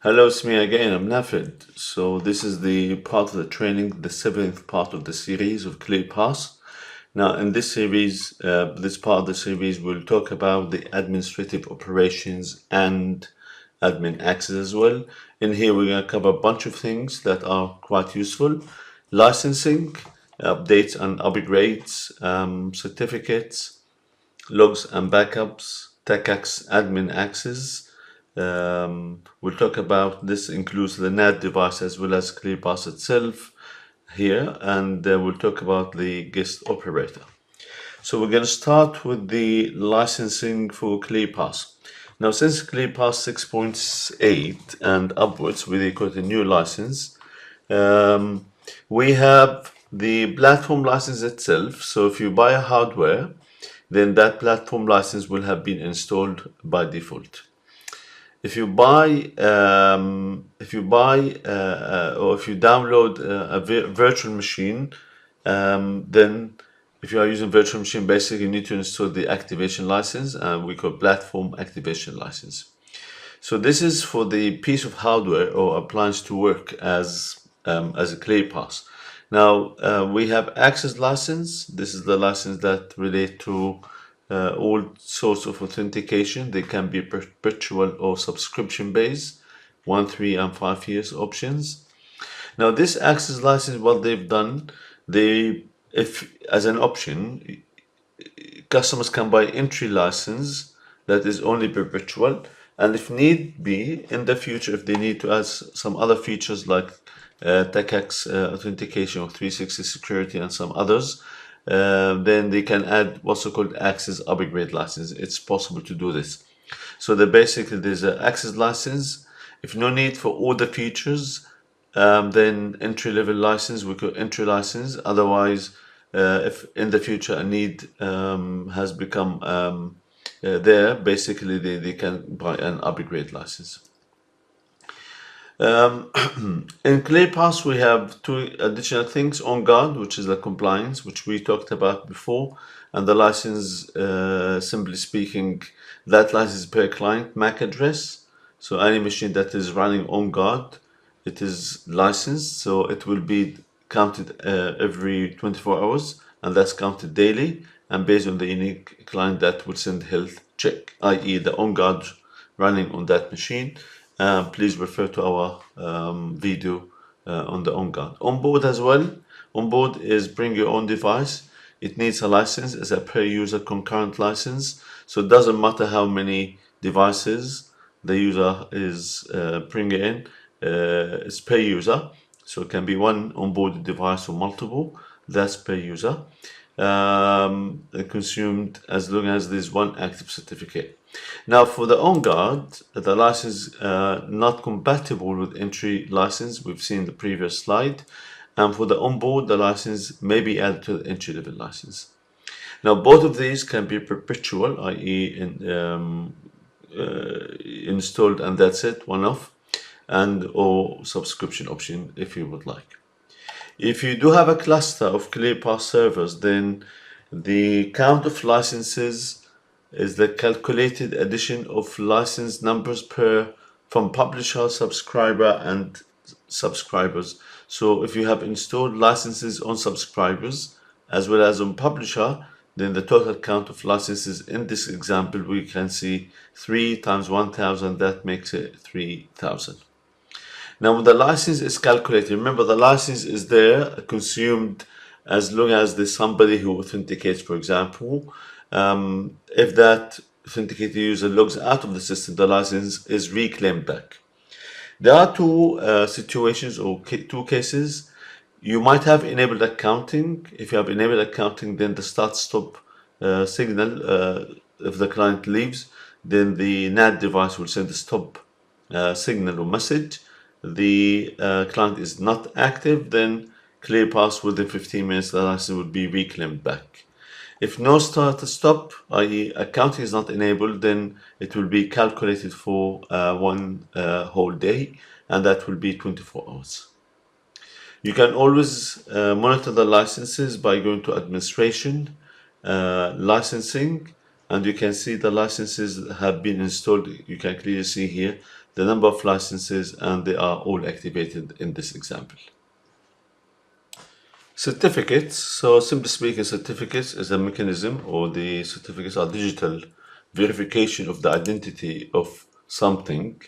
Hello, it's me again. I'm Nafid. So this is the part of the training, the seventh part of the series of ClearPass. Now, in this series, this part of the series, we'll talk about the administrative operations and admin access as well. In here, we're going to cover a bunch of things that are quite useful: licensing, updates and upgrades, certificates, logs and backups, TACACS admin access. We'll talk about this includes the NAD device as well as ClearPass itself here, and we'll talk about the guest operator. So we're going to start with the licensing for ClearPass. Now, since ClearPass 6.8 and upwards, we got a new license. Um, we have the platform license itself. So if you buy a hardware, then that platform license will have been installed by default. Or if you download a virtual machine, then if you are using virtual machine, basically you need to install the activation license, and we call platform activation license. So this is for the piece of hardware or appliance to work as a ClearPass. Now we have access license. This is the license that relate to all sorts of authentication. They can be perpetual or subscription based, 1, 3, and 5 years options. Now this access license, what they've done, if as an option, customers can buy entry license that is only perpetual, and if need be in the future, if they need to add some other features like TACACS authentication or 360 security and some others, then they can add what's called access upgrade license. It's possible to do this. So basically there's an access license. If no need for all the features, then entry level license, we call entry license. Otherwise, if in the future a need has become there, basically they can buy an upgrade license. In ClearPass, we have two additional things: on guard, which is the compliance, which we talked about before, and the license, simply speaking, that license per client MAC address. So any machine that is running on guard, it is licensed, so it will be counted every 24 hours, and that's counted daily, and based on the unique client that will send health check, i.e. the on guard running on that machine. Please refer to our video on the on guard. On board as well. On board is bring your own device. It needs a license. It's a per user concurrent license, so it doesn't matter how many devices the user is bringing in. It's per user, so it can be one onboard device or multiple. That's per user. Consumed as long as there's one active certificate. Now for the on guard, the license not compatible with entry license. We've seen the previous slide, and for the onboard, the license may be added to the entry level license. Now both of these can be perpetual, i.e. installed and that's it, one off, and or subscription option if you would like. If you do have a cluster of ClearPass servers, then the count of licenses is the calculated addition of license numbers from publisher, subscriber, and subscribers. So if you have installed licenses on subscribers as well as on publisher, then the total count of licenses in this example, we can see 3 times 1000, that makes it 3000. Now when the license is calculated, remember the license is there consumed as long as there's somebody who authenticates, for example. If that authenticated user logs out of the system, the license is reclaimed back. There are two situations or two cases. You might have enabled accounting. If you have enabled accounting, then the start-stop signal, if the client leaves, then the NAD device will send a stop signal or message. The client is not active, then ClearPass within 15 minutes the license will be reclaimed back. If no start-stop, i.e. accounting is not enabled, then it will be calculated for one whole day, and that will be 24 hours. You can always monitor the licenses by going to administration, licensing, and you can see the licenses have been installed. You can clearly see here the number of licenses, and they are all activated in this example. Certificates. So simply speaking, certificates is a mechanism, or the certificates are digital verification of the identity of something.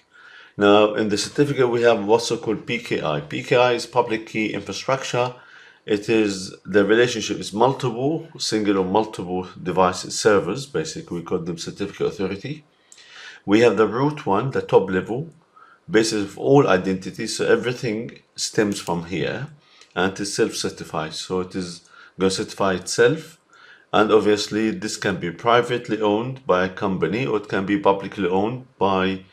Now, in the certificate, we have what's called PKI. PKI is public key infrastructure. It is the relationship is multiple, single or multiple devices, servers, basically, we call them certificate authority. We have the root one, the top level, basis of all identities. So everything stems from here, and it is self-certified. So it is going to certify itself. And obviously, this can be privately owned by a company, or it can be publicly owned by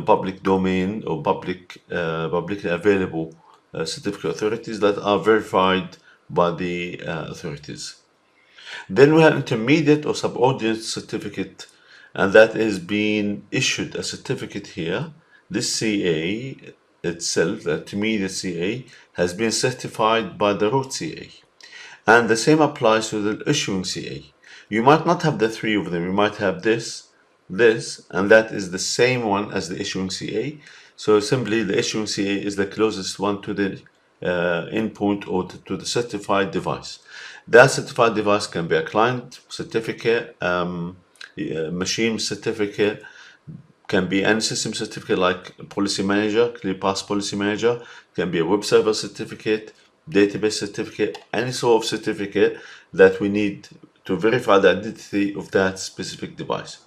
public domain or publicly available certificate authorities that are verified by the authorities. Then we have intermediate or subordinate certificate, and that is being issued a certificate here. This CA itself, the intermediate CA, has been certified by the root CA. And the same applies to the issuing CA. You might not have the three of them. You might have this, and that is the same one as the issuing CA. So simply the issuing CA is the closest one to the endpoint or to the certified device. That certified device can be a client certificate, machine certificate, can be any system certificate like Policy Manager, ClearPass Policy Manager, can be a web server certificate, database certificate, any sort of certificate that we need to verify the identity of that specific device.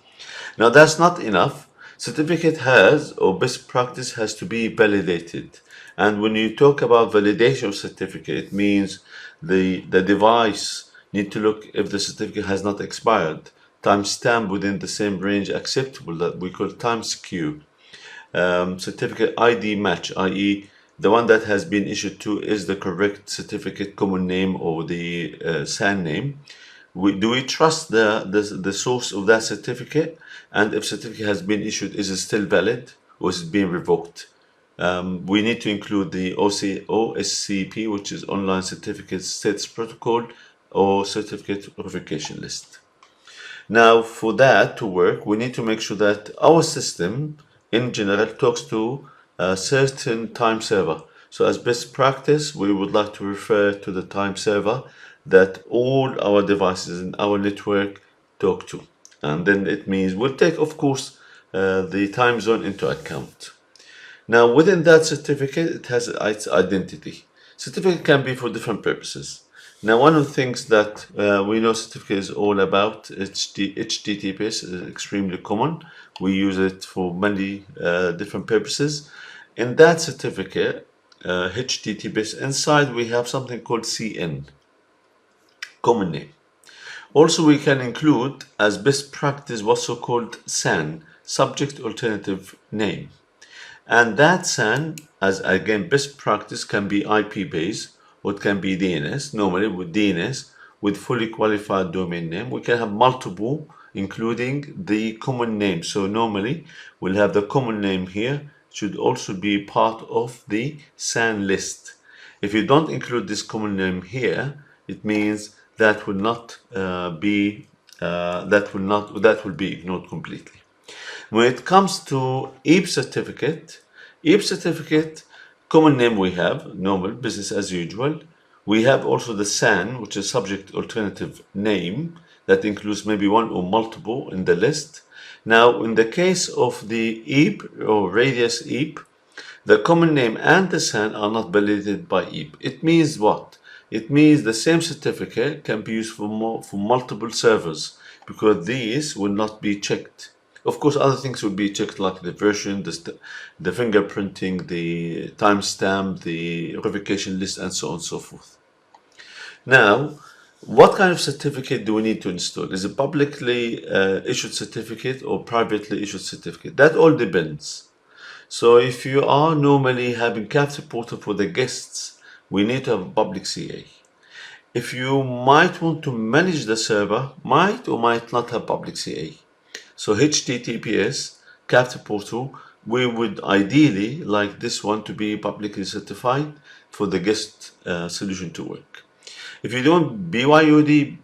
Now that's not enough. Certificate has, or best practice has to be validated. And when you talk about validation of certificate, it means the device need to look if the certificate has not expired, timestamp within the same range acceptable, that we call time skew. Certificate ID match, i.e. the one that has been issued to is the correct certificate common name or the SAN name. Do we trust the source of that certificate? And if certificate has been issued, is it still valid or is it being revoked? We need to include the OSCP, which is Online Certificate Status Protocol, or Certificate Verification List. Now, for that to work, we need to make sure that our system in general talks to a certain time server. So as best practice, we would like to refer to the time server that all our devices in our network talk to. And then it means we'll take, of course, the time zone into account. Now, within that certificate, it has its identity. Certificate can be for different purposes. Now, one of the things that we know certificate is all about, HTTPS is extremely common. We use it for many different purposes. In that certificate, HTTPS, inside we have something called CN, common name. Also, we can include as best practice what's so-called SAN, subject alternative name. And that SAN, as again best practice, can be IP based, or it can be DNS. Normally with DNS, with fully qualified domain name, we can have multiple, including the common name. So normally we'll have the common name here, should also be part of the SAN list. If you don't include this common name here, it means that will not be ignored completely. When it comes to EAP certificate, common name we have, normal, business as usual. We have also the SAN, which is subject alternative name, that includes maybe one or multiple in the list. Now, in the case of the EAP or radius EAP, the common name and the SAN are not validated by EAP. It means what? It means the same certificate can be used for multiple servers, because these will not be checked. Of course, other things will be checked, like the version, the fingerprinting, the timestamp, the revocation list, and so on and so forth. Now, what kind of certificate do we need to install? Is it publicly issued certificate or privately issued certificate? That all depends. So if you are normally having captive portal for the guests, we need to have a public CA. If you might want to manage the server, might or might not have public CA. So HTTPS, captive portal, we would ideally like this one to be publicly certified for the guest solution to work. If you don't BYOD,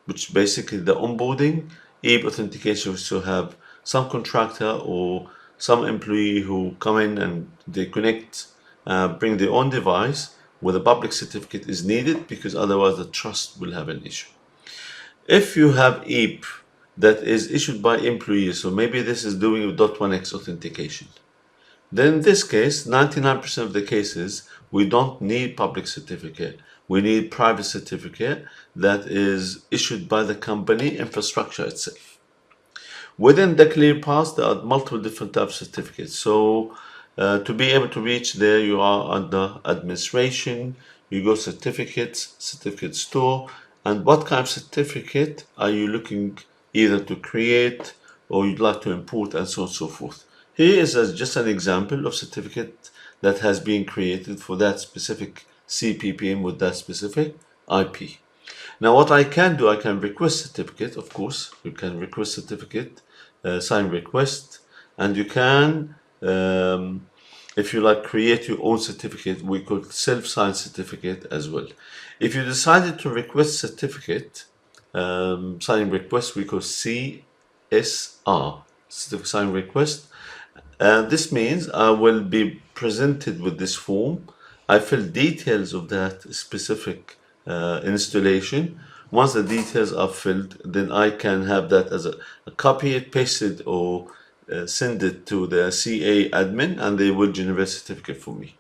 which is basically the onboarding, EAP authentication, which will have some contractor or some employee who come in and they connect, bring their own device where the public certificate is needed, because otherwise the trust will have an issue. If you have EAP that is issued by employees, so maybe this is doing .1x authentication, then in this case, 99% of the cases, we don't need public certificate. We need private certificate that is issued by the company infrastructure itself. Within the ClearPass, there are multiple different types of certificates. So to be able to reach there, you are under administration, you go certificates, certificate store, and what kind of certificate are you looking either to create or you'd like to import, and so on and so forth. Here is just an example of certificate that has been created for that specific CPPM with that specific IP. Now what I can do, I can request certificate, of course. You can request certificate, sign request, and you can, if you like, create your own certificate. We call it self-signed certificate as well. If you decided to request certificate, sign request, we call CSR, certificate sign request. This means I will be presented with this form. I fill details of that specific installation. Once the details are filled, then I can have that as a copy it, paste it, or send it to the CA admin, and they will generate a certificate for me.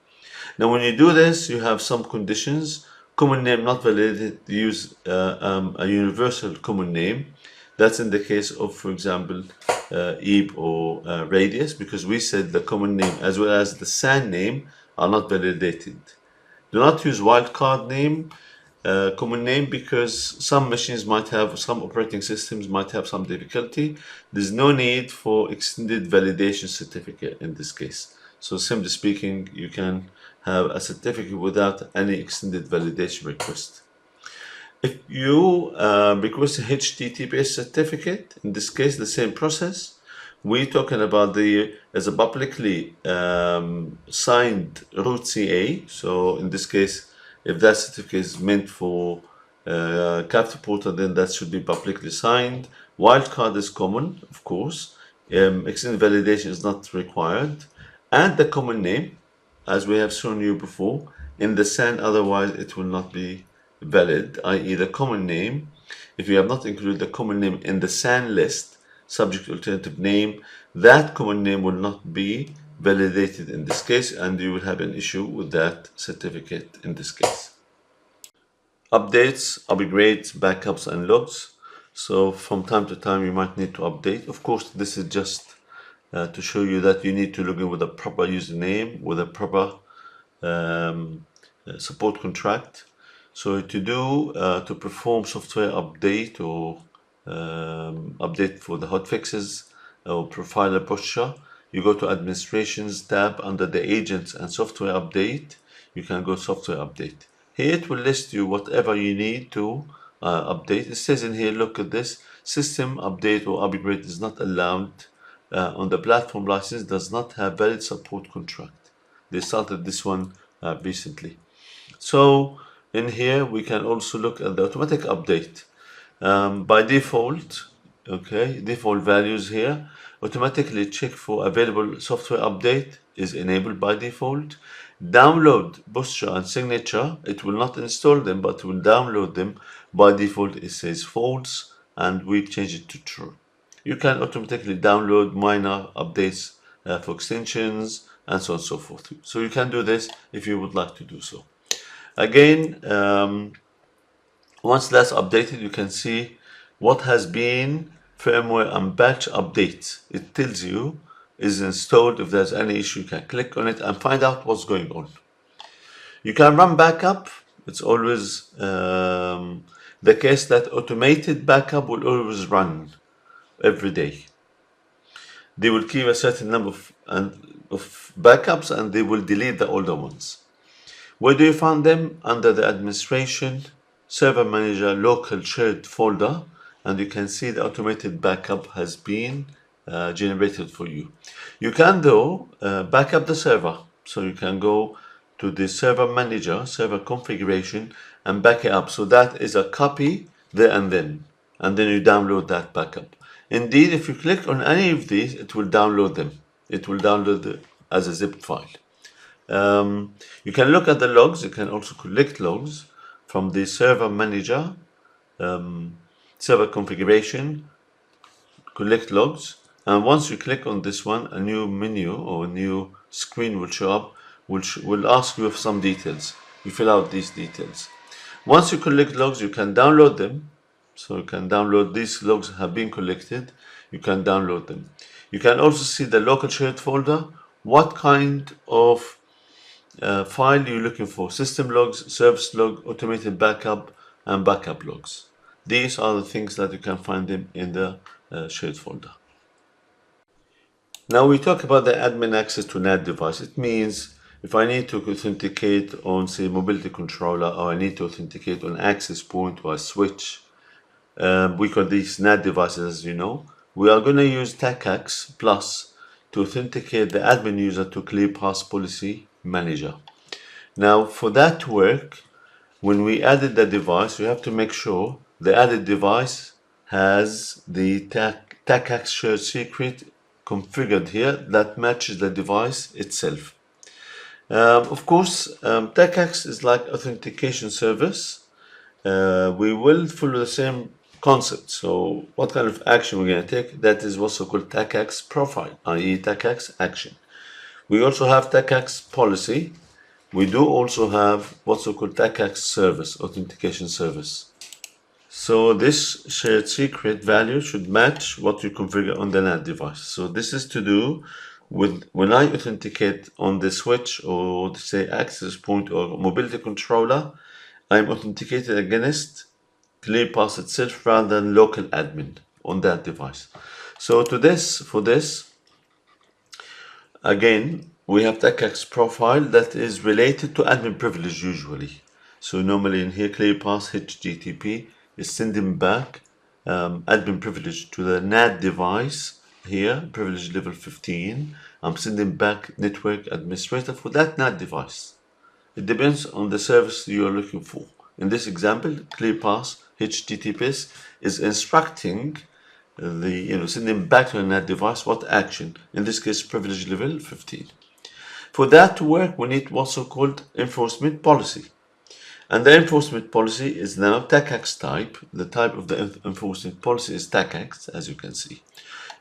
Now, when you do this, you have some conditions. Common name not validated. Use a universal common name. That's in the case of, for example, EAP or Radius, because we said the common name as well as the SAN name are not validated. Do not use wildcard name, common name, because some machines might have, some operating systems might have some difficulty. There's no need for extended validation certificate in this case. So simply speaking, you can have a certificate without any extended validation request. If you request a HTTPS certificate, in this case, the same process. We're talking about as a publicly signed root CA. So in this case, if that certificate is meant for Capture Portal, then that should be publicly signed. Wildcard is common, of course. Extended validation is not required. And the common name, as we have shown you before, in the SAN, otherwise it will not be valid, i.e. the common name. If you have not included the common name in the SAN list, subject alternative name, that common name will not be validated in this case, and you will have an issue with that certificate in this case. Updates, upgrades, backups, and logs. So from time to time you might need to update. Of course, this is just to show you that you need to log in with a proper username, with a proper support contract. So to perform software update or update for the hotfixes or profiler posture, you go to administrations tab under the agents and software update. You can go software update. Here it will list you whatever you need to update. It says in here, look at this, system update or upgrade is not allowed on the platform license, does not have valid support contract. They started this one recently. So in here we can also look at the automatic update. By default, default values here, automatically check for available software update is enabled by default. Download posture and signature, it will not install them, but it will download them. By default it says false, and we change it to true. You can automatically download minor updates for extensions and so on and so forth. So you can do this if you would like to do so. Again, once that's updated, you can see what has been firmware and batch updates. It tells you is installed. If there's any issue, you can click on it and find out what's going on. You can run backup. It's always the case that automated backup will always run every day. They will keep a certain number of backups and they will delete the older ones. Where do you find them? Under the administration, server manager, local shared folder, and you can see the automated backup has been generated for you. You can though back up the server. So you can go to the server manager, server configuration, and back it up. So that is a copy there and then you download that backup. Indeed, if you click on any of these, it will download them it will download as a zip file. You can look at the logs. You can also collect logs from the server manager, server configuration, collect logs. And once you click on this one, a new menu or a new screen will show up, which will ask you for some details. You fill out these details. Once you collect logs, you can download them. So you can download these logs have been collected. You can download them. You can also see the local shared folder. What kind of file you're looking for: system logs, service log, automated backup, and backup logs. These are the things that you can find them in the shared folder. Now we talk about the admin access to NAT device. It means if I need to authenticate on, say, mobility controller, or I need to authenticate on access point or a switch, we call these NAT devices, as you know. We are going to use TACACS Plus to authenticate the admin user to ClearPass Policy Manager. Now, for that to work, when we added the device, we have to make sure the added device has the TACACS shared secret configured here that matches the device itself. Of course, TACACS is like authentication service. We will follow the same concept. So what kind of action we're going to take? That is what's called TACACS profile, i.e. TACACS action. We also have TACACS policy. We do also have what's called TACACS service, authentication service. So this shared secret value should match what you configure on the NAT device. So this is to do with when I authenticate on the switch or say access point or mobility controller, I'm authenticated against ClearPass itself rather than local admin on that device. So for this, again, we have TACACS profile that is related to admin privilege usually. So normally in here, ClearPass HTTP is sending back admin privilege to the NAT device here, privilege level 15. I'm sending back network administrator for that NAT device. It depends on the service you're looking for. In this example, ClearPass HTTPS is instructing sending back to the NAT device what action, in this case privilege level 15. For that to work, we need what's called enforcement policy. And the enforcement policy is now TACACS type. The type of the enforcement policy is TACACS, as you can see.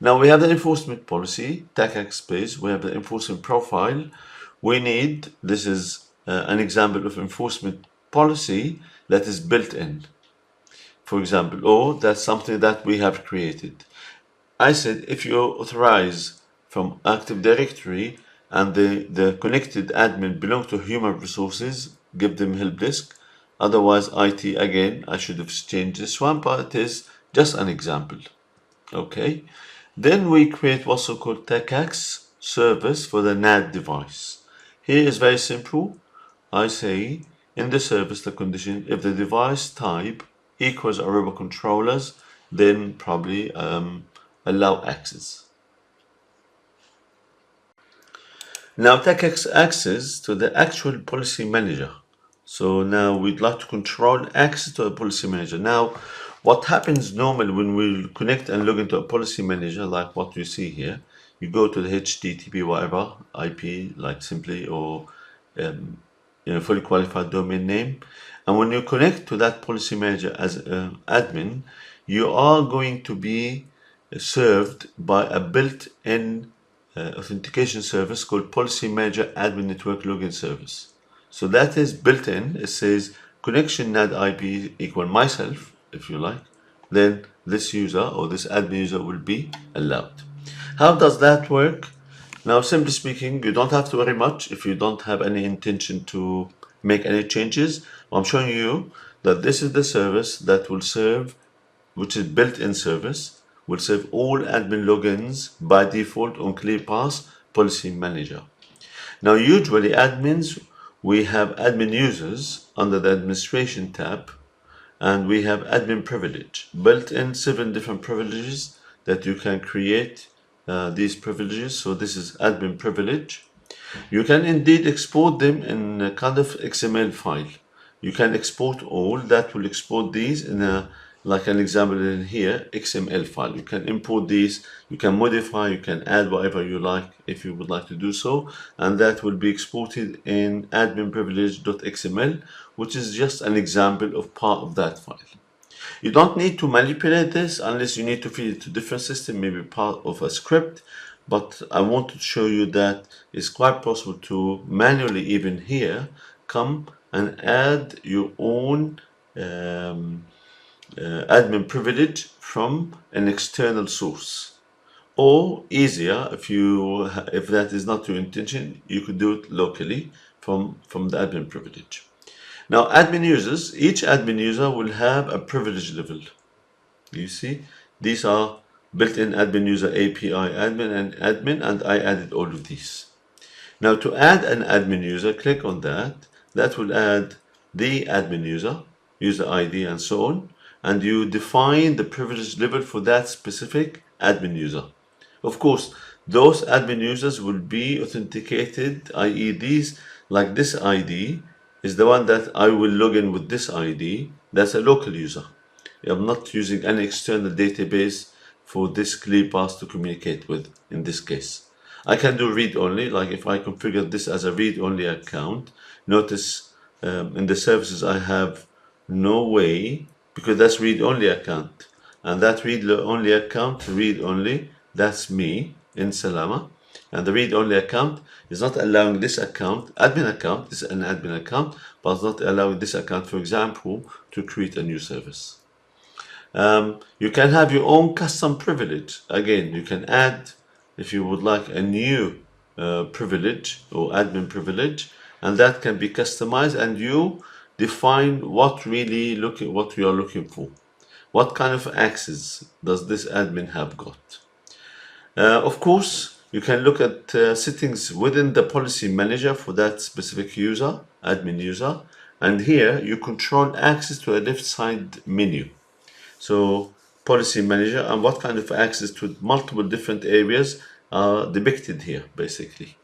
Now we have the enforcement policy, TACACS space. We have the enforcement profile. We need, this is an example of enforcement policy that is built in. For example, or that's something that we have created. I said if you authorize from Active Directory and the connected admin belong to human resources, give them help desk. Otherwise, IT, again, I should have changed this one, but it is just an example. Okay. Then we create what's called TACACS service for the NAT device. Here is very simple. I say in the service, the condition, if the device type equals Aruba controllers, then probably allow access. Now TACACS access to the actual policy manager. So now we'd like to control access to a policy manager. Now, what happens normally when we connect and log into a policy manager, like what you see here, you go to the HTTP whatever IP, like simply, or fully qualified domain name, and when you connect to that policy manager as admin, you are going to be served by a built-in authentication service called Policy Manager Admin Network Login Service. So that is built in. It says connection NAD IP equal myself, if you like. Then this user or this admin user will be allowed. How does that work? Now, simply speaking, you don't have to worry much if you don't have any intention to make any changes. I'm showing you that this is the service that will serve, which is built-in service, will serve all admin logins by default on ClearPass Policy Manager. Now, usually admins, we have admin users under the administration tab, and we have admin privilege. Built in 7 different privileges that you can create these privileges. So this is admin privilege. You can indeed export them in a kind of XML file. You can export all. That will export these in a like an example in here, XML file. You can import these, you can modify, you can add whatever you like if you would like to do so, and that will be exported in adminprivilege.xml, which is just an example of part of that file. You don't need to manipulate this unless you need to feed it to different system, maybe part of a script, but I want to show you that it's quite possible to manually, even here, come and add your own admin privilege from an external source. Or easier, if that is not your intention, you could do it locally from the admin privilege. Now, admin users, each admin user will have a privilege level. You see, these are built-in admin user API admin, and I added all of these. Now, to add an admin user, click on that. That will add the admin user, user ID, and so on. And you define the privilege level for that specific admin user. Of course, those admin users will be authenticated, i.e. these, like this ID is the one that I will log in with this ID. That's a local user. I'm not using any external database for this ClearPass to communicate with in this case. I can do read-only, like if I configure this as a read-only account. Notice in the services I have no way, because that's read-only account. And that read-only account, read-only, that's me in Salama. And the read-only account is not allowing this account, admin account is an admin account, but it's not allowing this account, for example, to create a new service. You can have your own custom privilege. Again, you can add, if you would like, a new privilege or admin privilege, and that can be customized, and you define what you are looking for. What kind of access does this admin have got? Of course, you can look at settings within the policy manager for that specific user, admin user, and here you control access to a left side menu. So policy manager and what kind of access to multiple different areas are depicted here, basically.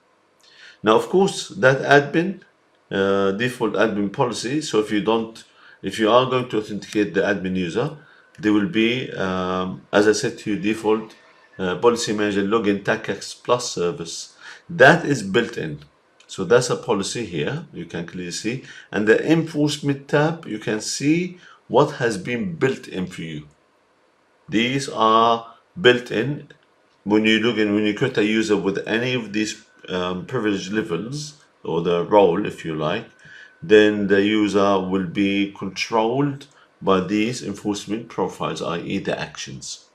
Now, of course, that admin, default admin policy, so if you are going to authenticate the admin user, there will be, as I said to you, default policy manager login TACACS plus service. That is built in. So that's a policy here, you can clearly see. And the enforcement tab, you can see what has been built in for you. These are built in. When you create a user with any of these privilege levels, or the role, if you like, then the user will be controlled by these enforcement profiles, i.e. the actions.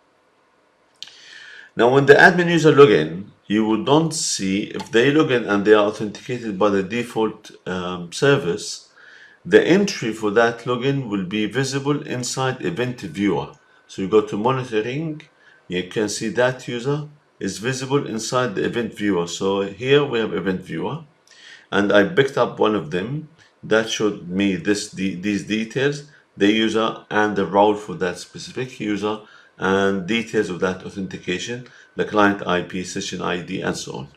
Now, when the admin user login, you will don't see if they login and they are authenticated by the default service. The entry for that login will be visible inside Event Viewer. So you go to Monitoring, you can see that user is visible inside the Event Viewer. So here we have Event Viewer, and I picked up one of them that showed me these details, the user and the role for that specific user, and details of that authentication, the client IP, session ID, and so on.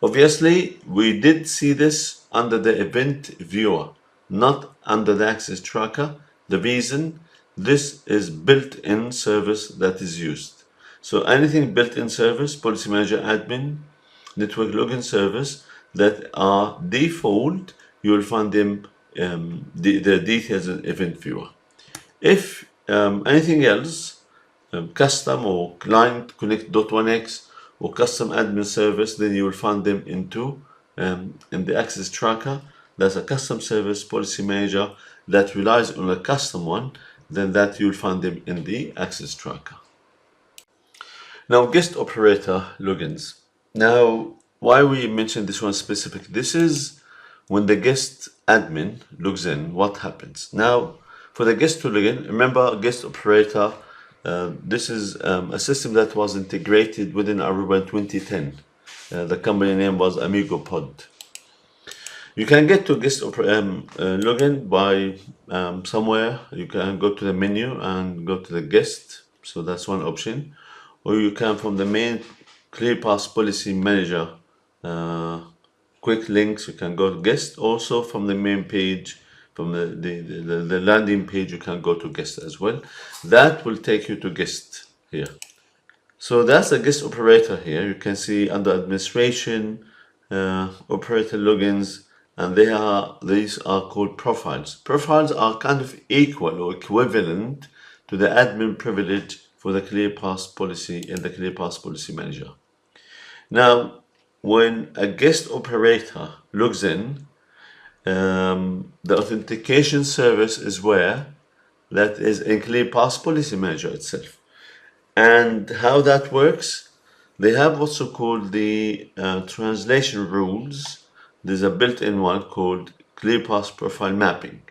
Obviously, we did see this under the Event Viewer, not under the Access Tracker. The reason, this is built-in service that is used. So anything built-in service, Policy Manager Admin, Network Login Service, that are default, you will find them, the details in Event Viewer. If anything else, custom or client connect.1x or custom admin service, then you will find them in the Access Tracker. That's a custom service policy manager that relies on a custom one, then that you'll find them in the Access Tracker. Now, guest operator logins. Now, why we mentioned this one specific? This is when the guest admin logs in, what happens? Now, for the guest to log in, remember guest operator, this is a system that was integrated within Aruba in 2010. The company name was AmigoPod. You can get to guest login by somewhere. You can go to the menu and go to the guest. So that's one option. Or you can from the main ClearPass Policy Manager quick links, you can go to guest. Also from the main page, from the landing page, you can go to guest as well. That will take you to guest here. So that's the guest operator here. You can see under administration, operator logins, and these are called profiles. Profiles are kind of equal or equivalent to the admin privilege for the ClearPass policy in the ClearPass Policy Manager. Now, when a guest operator logs in, the authentication service is where that is in ClearPass Policy Manager itself. And how that works, they have also called the translation rules. There's a built-in one called ClearPass Profile Mapping.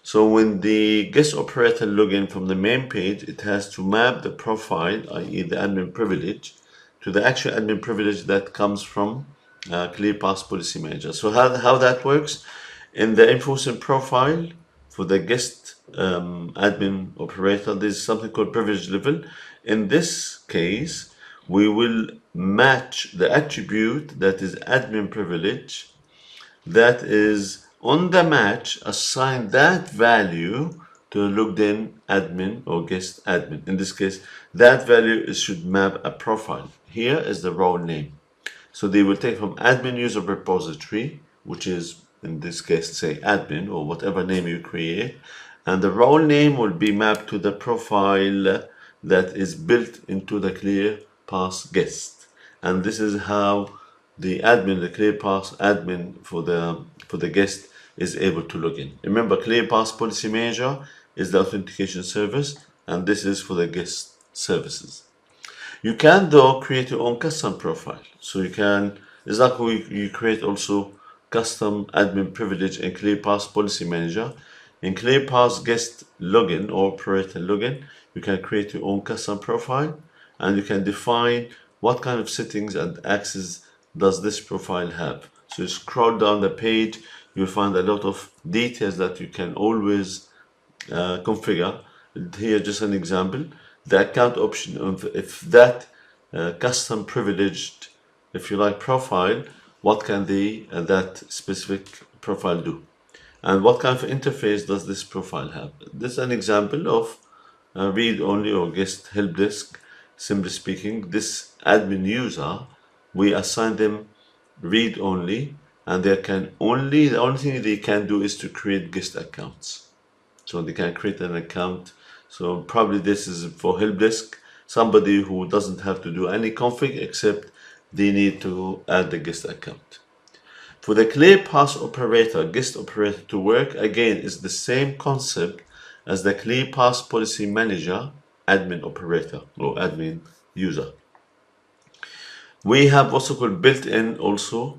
So when the guest operator login from the main page, it has to map the profile, i.e. the admin privilege, to the actual admin privilege that comes from ClearPass Policy Manager. So how that works, in the enforcement profile for the guest admin operator, there's something called privilege level. In this case, we will match the attribute that is admin privilege, that is on the match, assign that value to a logged in admin or guest admin. In this case, that value should map a profile. Here is the role name. So they will take from admin user repository, which is in this case, say admin or whatever name you create, and the role name will be mapped to the profile that is built into the ClearPass guest. And this is how the admin, the ClearPass admin for the guest is able to log in. Remember, ClearPass Policy Manager is the authentication service, and this is for the guest services. You can though create your own custom profile. So you can, it's like you create also custom admin privilege in ClearPass Policy Manager. In ClearPass Guest Login or Operator Login, you can create your own custom profile, and you can define what kind of settings and access does this profile have. So you scroll down the page, you'll find a lot of details that you can always configure. Here just an example, the account option of if that custom privileged, if you like, profile, what can that specific profile do, and what kind of interface does this profile have. This is an example of read only or guest help desk. Simply speaking, this admin user, we assign them read only, and the only thing they can do is to create guest accounts. So they can create an account. So probably this is for help desk, somebody who doesn't have to do any config except they need to add the guest account. For the ClearPass operator, guest operator to work, again, is the same concept as the ClearPass Policy Manager admin operator or admin user. We have also called built-in also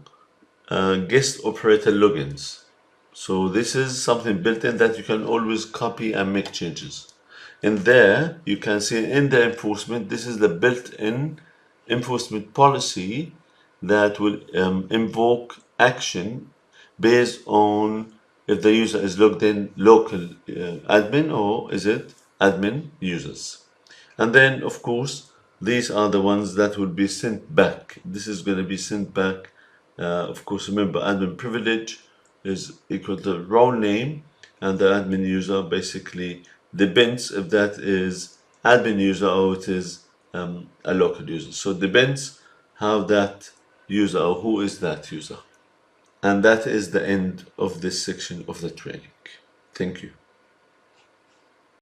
guest operator logins. So this is something built in that you can always copy and make changes. In there, you can see in the enforcement, this is the built-in enforcement policy that will invoke action based on if the user is logged in local admin or is it admin users. And then, of course, these are the ones that will be sent back. This is going to be sent back. Of course, remember, admin privilege is equal to role name, and the admin user basically depends if that is admin user or it is a local user. So depends how that user or who is that user. And that is the end of this section of the training. Thank you.